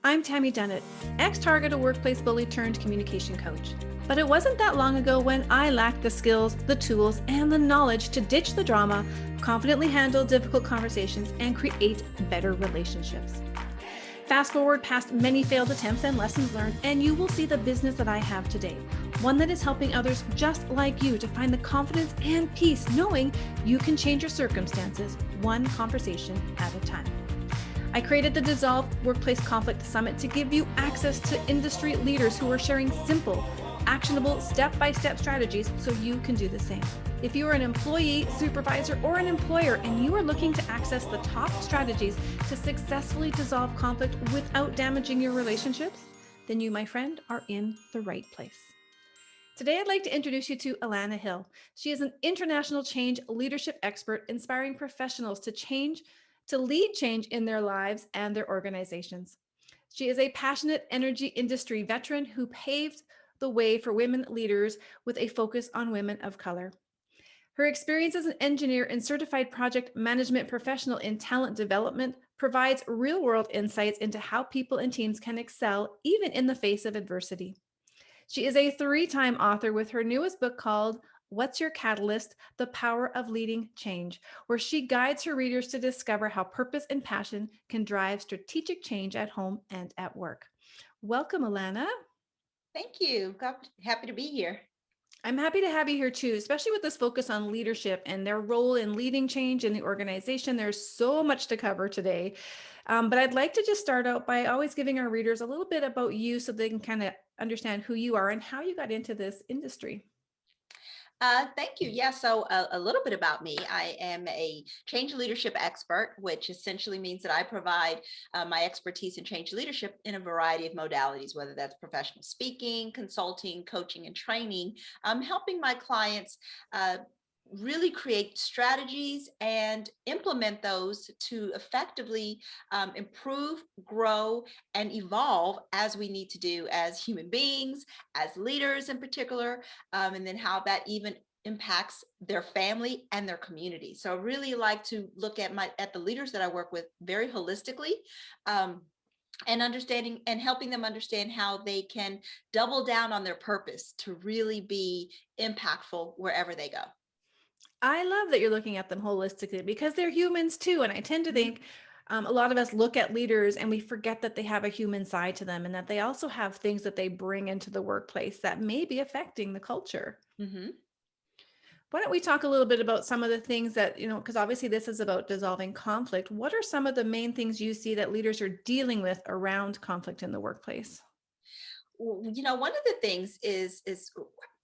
I'm Tammy Dennett, ex-Target workplace bully turned communication coach. But it wasn't that long ago when I lacked the skills, the tools, and the knowledge to ditch the drama, confidently handle difficult conversations, and create better relationships. Fast forward past many failed attempts and lessons learned, and you will see the business that I have today. One that is helping others just like you to find the confidence and peace knowing you can change your circumstances one conversation at a time. I created the Dissolve Workplace Conflict Summit to give you access to industry leaders who are sharing simple, actionable, step-by-step strategies so you can do the same. If you are an employee, supervisor, or an employer and you are looking to access the top strategies to successfully dissolve conflict without damaging your relationships, then you, my friend, are in the right place. Today, I'd like to introduce you to Alana Hill. She is an international change leadership expert, inspiring professionals to lead change in their lives and their organizations. She is a passionate energy industry veteran who paved the way for women leaders with a focus on women of color. Her experience as an engineer and certified project management professional in talent development provides real-world insights into how people and teams can excel even in the face of adversity. She is a three-time author with her newest book called What's Your Catalyst? The Power of Leading Change, where she guides her readers to discover how purpose and passion can drive strategic change at home and at work. Welcome, Alana. Thank you. Happy to be here. I'm happy to have you here too, especially with this focus on leadership and their role in leading change in the organization. There's so much to cover today. But I'd like to just start out by always giving our readers a little bit about you so they can kind of understand who you are and how you got into this industry. Thank you. Yeah, so a little bit about me. I am a change leadership expert, which essentially means that I provide my expertise in change leadership in a variety of modalities, whether that's professional speaking, consulting, coaching, and training, helping my clients really create strategies and implement those to effectively improve, grow, and evolve as we need to do as human beings, as leaders in particular, and then how that even impacts their family and their community. So I really like to look at the leaders that I work with very holistically. And understanding and helping them understand how they can double down on their purpose to really be impactful wherever they go. I love that you're looking at them holistically because they're humans too. And I tend to think a lot of us look at leaders and we forget that they have a human side to them and that they also have things that they bring into the workplace that may be affecting the culture. Mhm. Why don't we talk a little bit about some of the things that, because obviously this is about dissolving conflict. What are some of the main things you see that leaders are dealing with around conflict in the workplace? One of the things is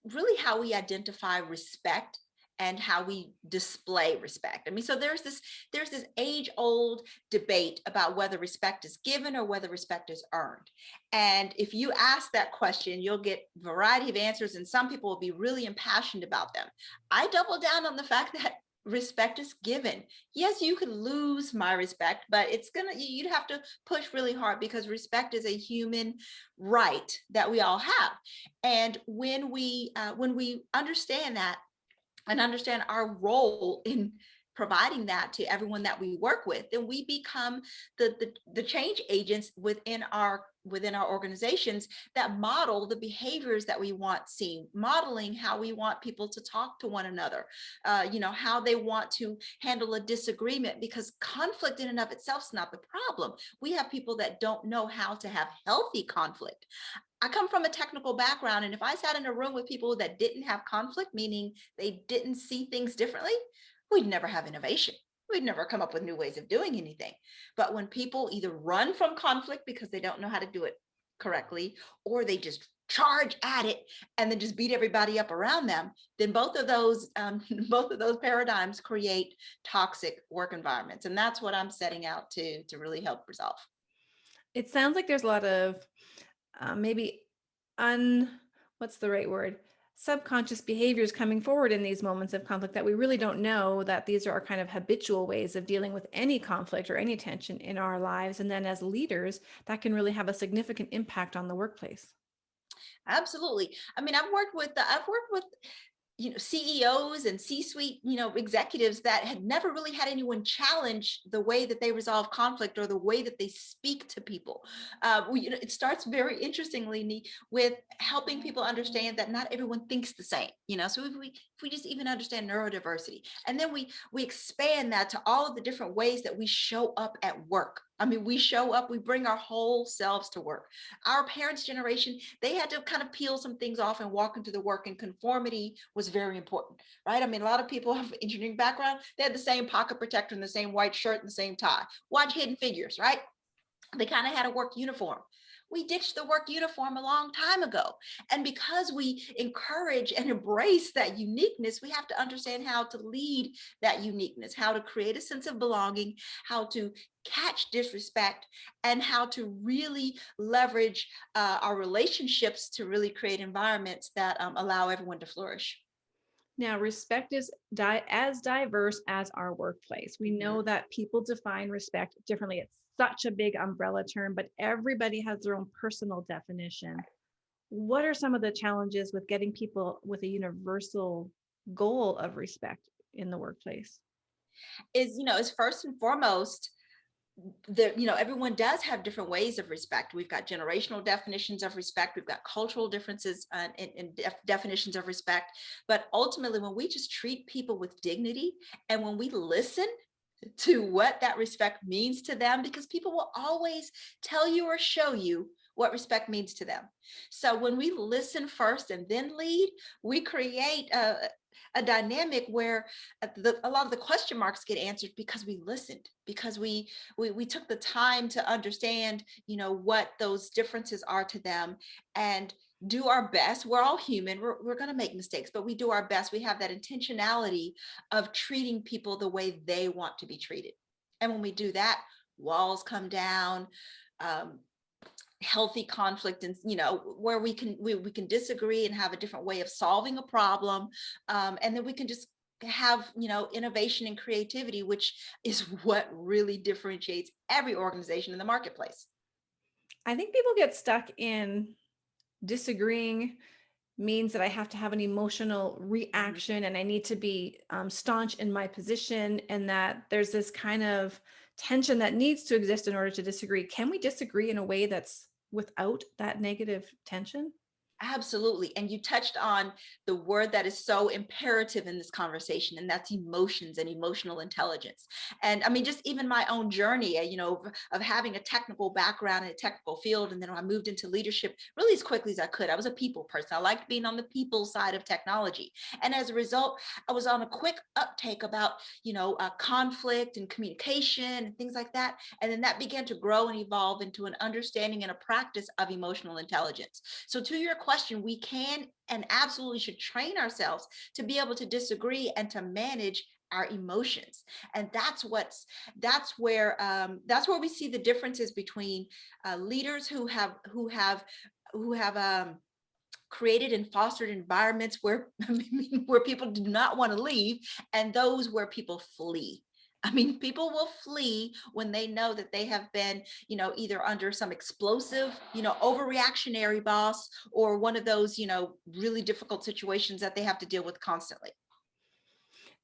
really how we identify respect and how we display respect. I mean, so there's this age old debate about whether respect is given or whether respect is earned. And if you ask that question, you'll get a variety of answers, and some people will be really impassioned about them. I double down on the fact that respect is given. Yes, you could lose my respect, but you'd have to push really hard because respect is a human right that we all have. And when we understand that and understand our role in providing that to everyone that we work with, then we become the change agents within our organizations that model the behaviors that we want seen, modeling how we want people to talk to one another, how they want to handle a disagreement, because conflict in and of itself is not the problem. We have people that don't know how to have healthy conflict. I come from a technical background, and if I sat in a room with people that didn't have conflict, meaning they didn't see things differently, we'd never have innovation. We'd never come up with new ways of doing anything. But when people either run from conflict because they don't know how to do it correctly, or they just charge at it and then just beat everybody up around them, then both of those both of those paradigms create toxic work environments, and that's what I'm setting out to really help resolve. It sounds like there's a lot of maybe un, what's the right word? Subconscious behaviors coming forward in these moments of conflict that we really don't know that these are our kind of habitual ways of dealing with any conflict or any tension in our lives. And then as leaders, that can really have a significant impact on the workplace. Absolutely. I mean, I've worked with CEOs and C-suite, executives that had never really had anyone challenge the way that they resolve conflict or the way that they speak to people. It starts very interestingly with helping people understand that not everyone thinks the same. So if we just even understand neurodiversity, and then we expand that to all of the different ways that we show up at work. I mean, we show up, we bring our whole selves to work. Our parents' generation, they had to kind of peel some things off and walk into the work, and conformity was very important, right? I mean, a lot of people have engineering background, they had the same pocket protector and the same white shirt and the same tie. Watch Hidden Figures, right? They kind of had a work uniform. We ditched the work uniform a long time ago. And because we encourage and embrace that uniqueness, we have to understand how to lead that uniqueness, how to create a sense of belonging, how to catch disrespect, and how to really leverage our relationships to really create environments that allow everyone to flourish. Now, respect is as diverse as our workplace. We know Mhm. that people define respect differently. It's such a big umbrella term, but everybody has their own personal definition. What are some of the challenges with getting people with a universal goal of respect in the workplace? Is first and foremost, everyone does have different ways of respect. We've got generational definitions of respect, we've got cultural differences in definitions of respect, but ultimately when we just treat people with dignity, and when we listen to what that respect means to them, because people will always tell you or show you what respect means to them. So when we listen first and then lead, we create a dynamic where a lot of the question marks get answered because we listened, because we took the time to understand, what those differences are to them, and do our best. We're all human. We're going to make mistakes, but we do our best. We have that intentionality of treating people the way they want to be treated. And when we do that, walls come down, um, healthy conflict, and where we can disagree and have a different way of solving a problem, and then we can just have innovation and creativity, which is what really differentiates every organization in the marketplace. I think people get stuck in disagreeing means that I have to have an emotional Mhm. reaction and I need to be staunch in my position, and that there's this kind of tension that needs to exist in order to disagree. Can we disagree in a way that's without that negative tension? Absolutely. And you touched on the word that is so imperative in this conversation, and that's emotions and emotional intelligence. And I mean, just even my own journey, of having a technical background in a technical field. And then I moved into leadership really as quickly as I could. I was a people person. I liked being on the people side of technology. And as a result, I was on a quick uptake about, conflict and communication and things like that. And then that began to grow and evolve into an understanding and a practice of emotional intelligence. So to your question, we can and absolutely should train ourselves to be able to disagree and to manage our emotions. And that's where we see the differences between leaders who have created and fostered environments where I mean, where people do not want to leave, and those where people flee. I mean, people will flee when they know that they have been, either under some explosive, overreactionary boss, or one of those, really difficult situations that they have to deal with constantly.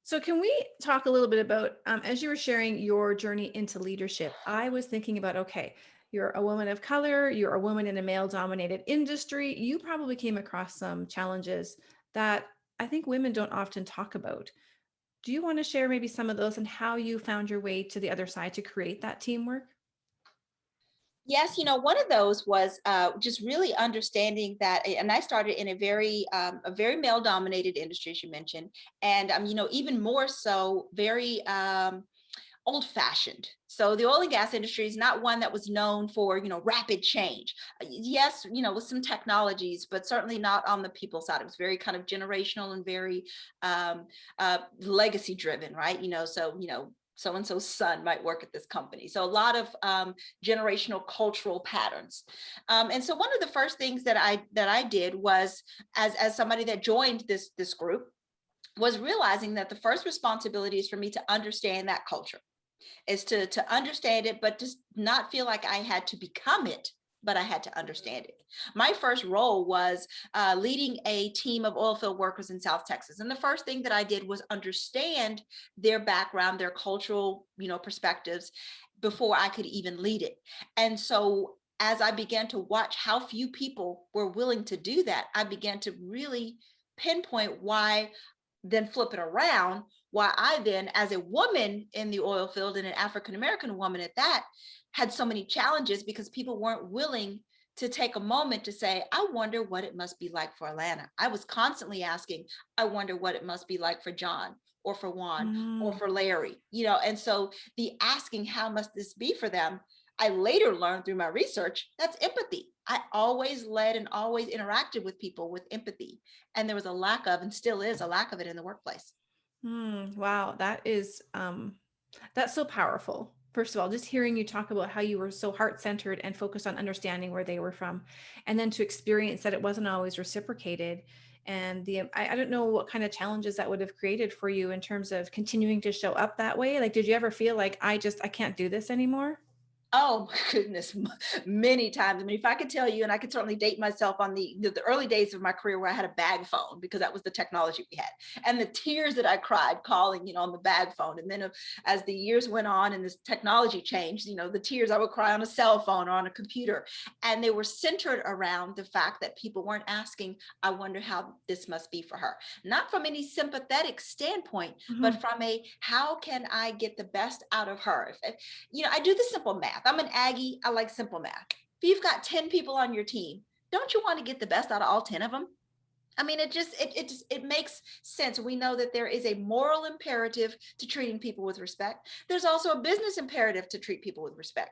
So, can we talk a little bit about, as you were sharing your journey into leadership? I was thinking about, okay, you're a woman of color, you're a woman in a male dominated industry. You probably came across some challenges that I think women don't often talk about. Do you want to share maybe some of those and how you found your way to the other side to create that teamwork? Yes, one of those was just really understanding that, and I started in a very male dominated industry, as you mentioned, and even more so, very old fashioned. So the oil and gas industry is not one that was known for, rapid change. Yes, with some technologies, but certainly not on the people side. It was very kind of generational and very legacy driven, right? So and so's son might work at this company. So a lot of generational cultural patterns. And so one of the first things that I did was, as somebody that joined this group, was realizing that the first responsibility is for me to understand that culture, is to understand it, but just not feel like I had to become it, but I had to understand it. My first role was leading a team of oil field workers in South Texas. And the first thing that I did was understand their background, their cultural, perspectives before I could even lead it. And so as I began to watch how few people were willing to do that, I began to really pinpoint why, then flip it around, why I then, as a woman in the oil field and an African American woman at that, had so many challenges because people weren't willing to take a moment to say, I wonder what it must be like for Alana. I was constantly asking, I wonder what it must be like for John or for Juan or Mm. for Larry, and so the asking, how must this be for them? I later learned through my research, that's empathy. I always led and always interacted with people with empathy. And there was a lack of, and still is a lack of it in the workplace. Wow, that's so powerful. First of all, just hearing you talk about how you were so heart-centered and focused on understanding where they were from, and then to experience that it wasn't always reciprocated. And I don't know what kind of challenges that would have created for you in terms of continuing to show up that way. Like, did you ever feel like I can't do this anymore? Oh my goodness, many times. I mean, if I could tell you, and I could certainly date myself on the early days of my career where I had a bag phone because that was the technology we had, and the tears that I cried calling, on the bag phone. And then as the years went on and this technology changed, the tears I would cry on a cell phone or on a computer, and they were centered around the fact that people weren't asking, I wonder how this must be for her. Not from any sympathetic standpoint, but Mhm. from a, how can I get the best out of her? I do the simple math. I'm an Aggie. I like simple math. If you've got 10 people on your team, don't you want to get the best out of all 10 of them? I mean, it makes sense. We know that there is a moral imperative to treating people with respect. There's also a business imperative to treat people with respect.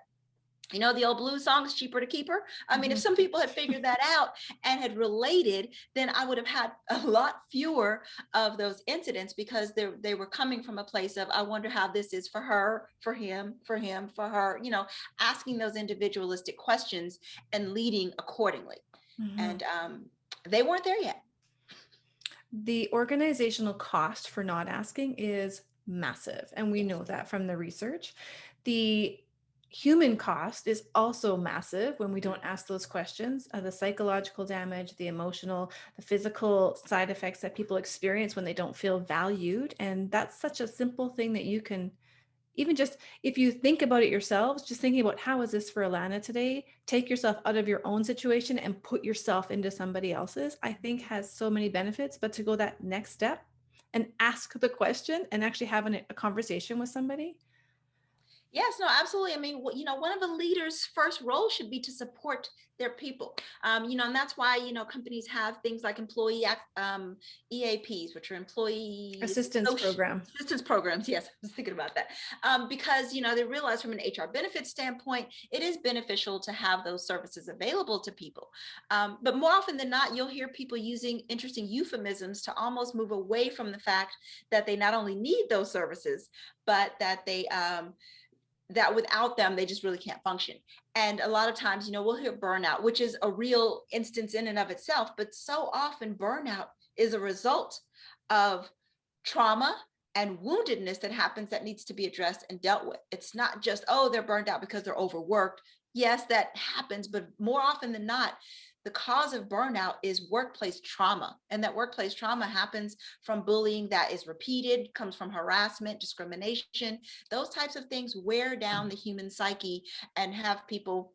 The old blues song is cheaper to keep her. I mean, if Mhm. some people had figured that out and had related, then I would have had a lot fewer of those incidents because they were coming from a place of, I wonder how this is for her, for him, for her, asking those individualistic questions and leading accordingly. Mhm. And they weren't there yet. The organizational cost for not asking is massive, and we Yes. know that from the research. The human cost is also massive when we don't ask those questions. The psychological damage, the emotional, the physical side effects that people experience when they don't feel valued. And that's such a simple thing that you can even just, if you think about it yourselves, just thinking about how is this for Alana today, take yourself out of your own situation and put yourself into somebody else's, I think has so many benefits. But to go that next step and ask the question and actually having a conversation with somebody. Yes, no, absolutely. I mean, one of the leaders' first role should be to support their people. And that's why, companies have things like employee EAPs, which are employee Assistance program. assistance programs. Yes, I was thinking about that. Because, they realize from an HR benefits standpoint, it is beneficial to have those services available to people. But more often than not, you'll hear people using interesting euphemisms to almost move away from the fact that they not only need those services, but that without them, they just really can't function. And a lot of times, we'll hear burnout, which is a real instance in and of itself, but so often burnout is a result of trauma and woundedness that happens that needs to be addressed and dealt with. It's not just, oh, they're burned out because they're overworked. Yes, that happens, but more often than not, the cause of burnout is workplace trauma. And that workplace trauma happens from bullying that is repeated, comes from harassment, discrimination. Those types of things wear down the human psyche and have people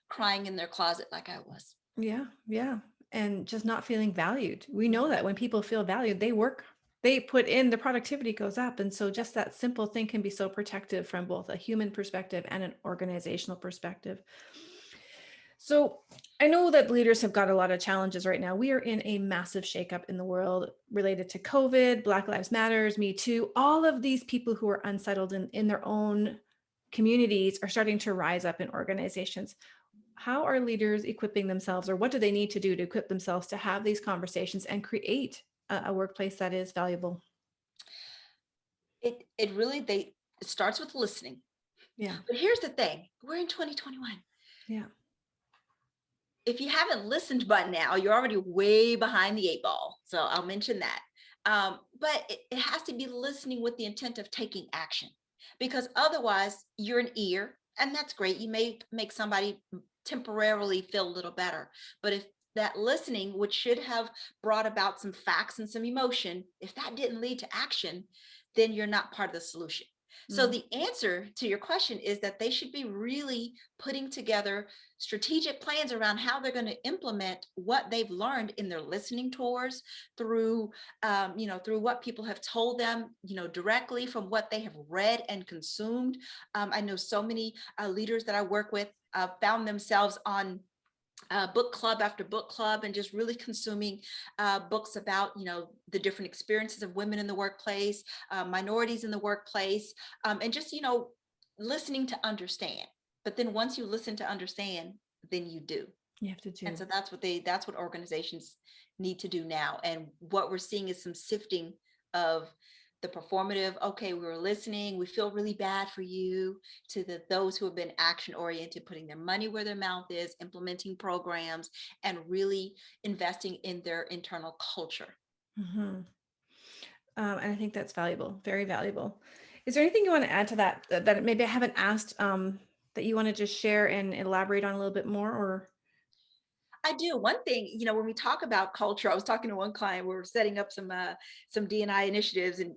crying in their closet like I was. Yeah, yeah. And just not feeling valued. We know that when people feel valued, they work, they put in, the productivity goes up. And so just that simple thing can be so protective from both a human perspective and an organizational perspective. So I know that leaders have got a lot of challenges right now. We are in a massive shakeup in the world related to COVID, Black Lives Matters, Me Too. All of these people who are unsettled in their own communities are starting to rise up in organizations. How are leaders equipping themselves, or what do they need to do to equip themselves to have these conversations and create a workplace that is valuable? It really it starts with listening. Yeah, But here's the thing, we're in 2021. yeah. If you haven't listened by now, you're already way behind the eight ball. So I'll mention that. But it has to be listening with the intent of taking action, because otherwise you're an ear And that's great. You may make somebody temporarily feel a little better. But if that listening, which should have brought about some facts and some emotion, if that didn't lead to action, then you're not part of the solution. So Mm. the answer to your question is that they should be really putting together strategic plans around how they're going to implement what they've learned in their listening tours through, through what people have told them, directly from what they have read and consumed. I know so many leaders that I work with found themselves on book club after book club and just really consuming books about the different experiences of women in the workplace, minorities in the workplace, and just listening to understand. But then once you listen to understand, then you do. You have to And do. so that's what organizations need to do now. And what we're seeing is some sifting of the performative, okay, we were listening, we feel really bad for you, to those who have been action oriented, putting their money where their mouth is, implementing programs, and really investing in their internal culture. Hmm. And I think that's valuable, very valuable. Is there anything you want to add to that maybe I haven't asked, that you want to just share and elaborate on a little bit more? Or I do. One thing, when we talk about culture, I was talking to one client. We were setting up some D&I initiatives, and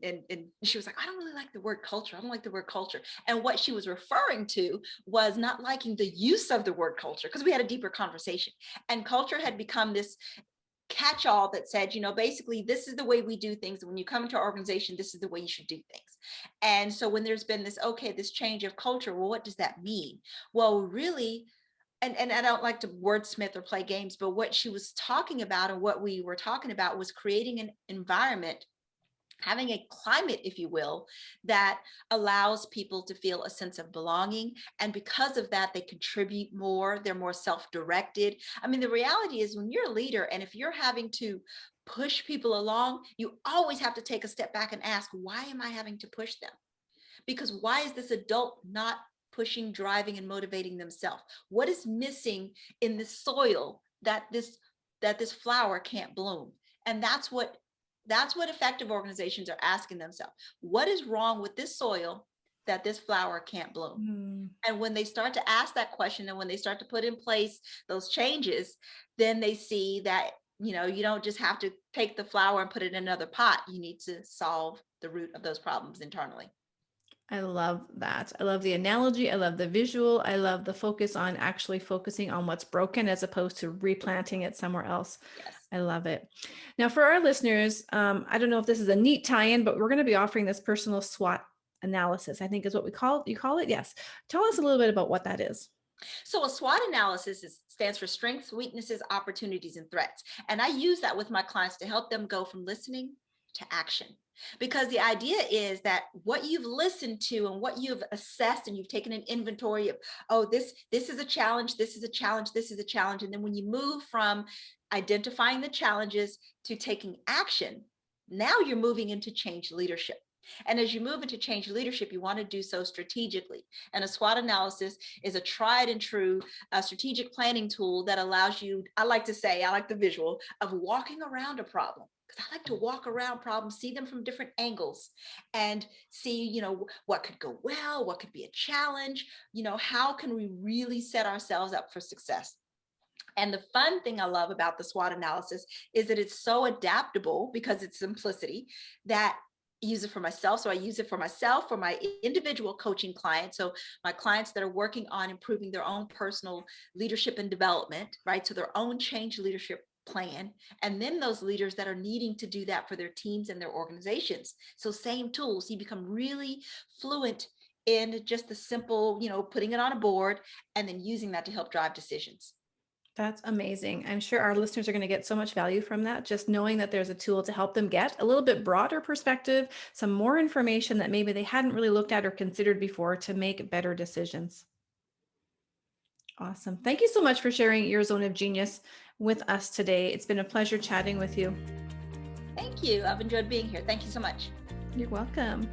she was like, "I don't really like the word culture. I don't like the word culture." And what she was referring to was not liking the use of the word culture, because we had a deeper conversation. And culture had become this catch-all that said, basically, this is the way we do things. When you come into our organization, this is the way you should do things. And so when there's been this change of culture, well, what does that mean? Well, really, and I don't like to wordsmith or play games, but what she was talking about and what we were talking about was creating an environment, having a climate, if you will, that allows people to feel a sense of belonging. And because of that, they contribute more, they're more self-directed. I mean, the reality is, when you're a leader and if you're having to push people along, you always have to take a step back and ask, why am I having to push them? Because why is this adult not pushing, driving, and motivating themselves? What is missing in the soil that this flower can't bloom? And that's what effective organizations are asking themselves. What is wrong with this soil that this flower can't bloom? mm, And when they start to ask that question, and when they start to put in place those changes, then they see that you don't just have to take the flower and put it in another pot. You need to solve the root of those problems internally. I love that. I love the analogy. I love the visual. I love the focus on actually focusing on what's broken as opposed to replanting it somewhere else. Yes. I love it. Now, for our listeners, I don't know if this is a neat tie-in, but we're going to be offering this personal SWOT analysis, I think is what you call it. Yes. Tell us a little bit about what that is. So a SWOT analysis stands for strengths, weaknesses, opportunities, and threats. And I use that with my clients to help them go from listening to action. Because the idea is that what you've listened to and what you've assessed, and you've taken an inventory of, oh, this is a challenge, this is a challenge, this is a challenge. And then when you move from identifying the challenges to taking action, now you're moving into change leadership. And as you move into change leadership, you want to do so strategically. And a SWOT analysis is a tried and true strategic planning tool that allows you, I like to say, I like the visual of walking around a problem. Because I like to walk around problems, see them from different angles, and see, what could go well, what could be a challenge, how can we really set ourselves up for success? And the fun thing I love about the SWOT analysis is that it's so adaptable, because it's simplicity, that I use it for myself. So I use it for myself, for my individual coaching clients. So my clients that are working on improving their own personal leadership and development, right? So their own change leadership plan. And then those leaders that are needing to do that for their teams and their organizations. So same tools, you become really fluent in just the simple, putting it on a board and then using that to help drive decisions. That's amazing. I'm sure our listeners are going to get so much value from that, just knowing that there's a tool to help them get a little bit broader perspective, some more information that maybe they hadn't really looked at or considered before to make better decisions. Awesome. Thank you so much for sharing your zone of genius with us today. It's been a pleasure chatting with you. Thank you. I've enjoyed being here. Thank you so much. You're welcome.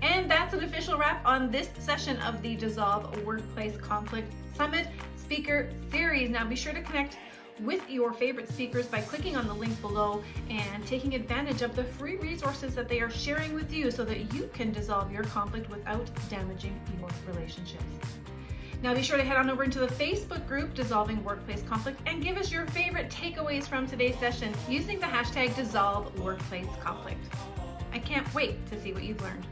And that's an official wrap on this session of the Dissolve Workplace Conflict Summit Speaker Series. Now be sure to connect with your favorite speakers by clicking on the link below and taking advantage of the free resources that they are sharing with you so that you can dissolve your conflict without damaging your relationships. Now be sure to head on over into the Facebook group Dissolving Workplace Conflict and give us your favorite takeaways from today's session using the hashtag #DissolveWorkplaceConflict. I can't wait to see what you've learned.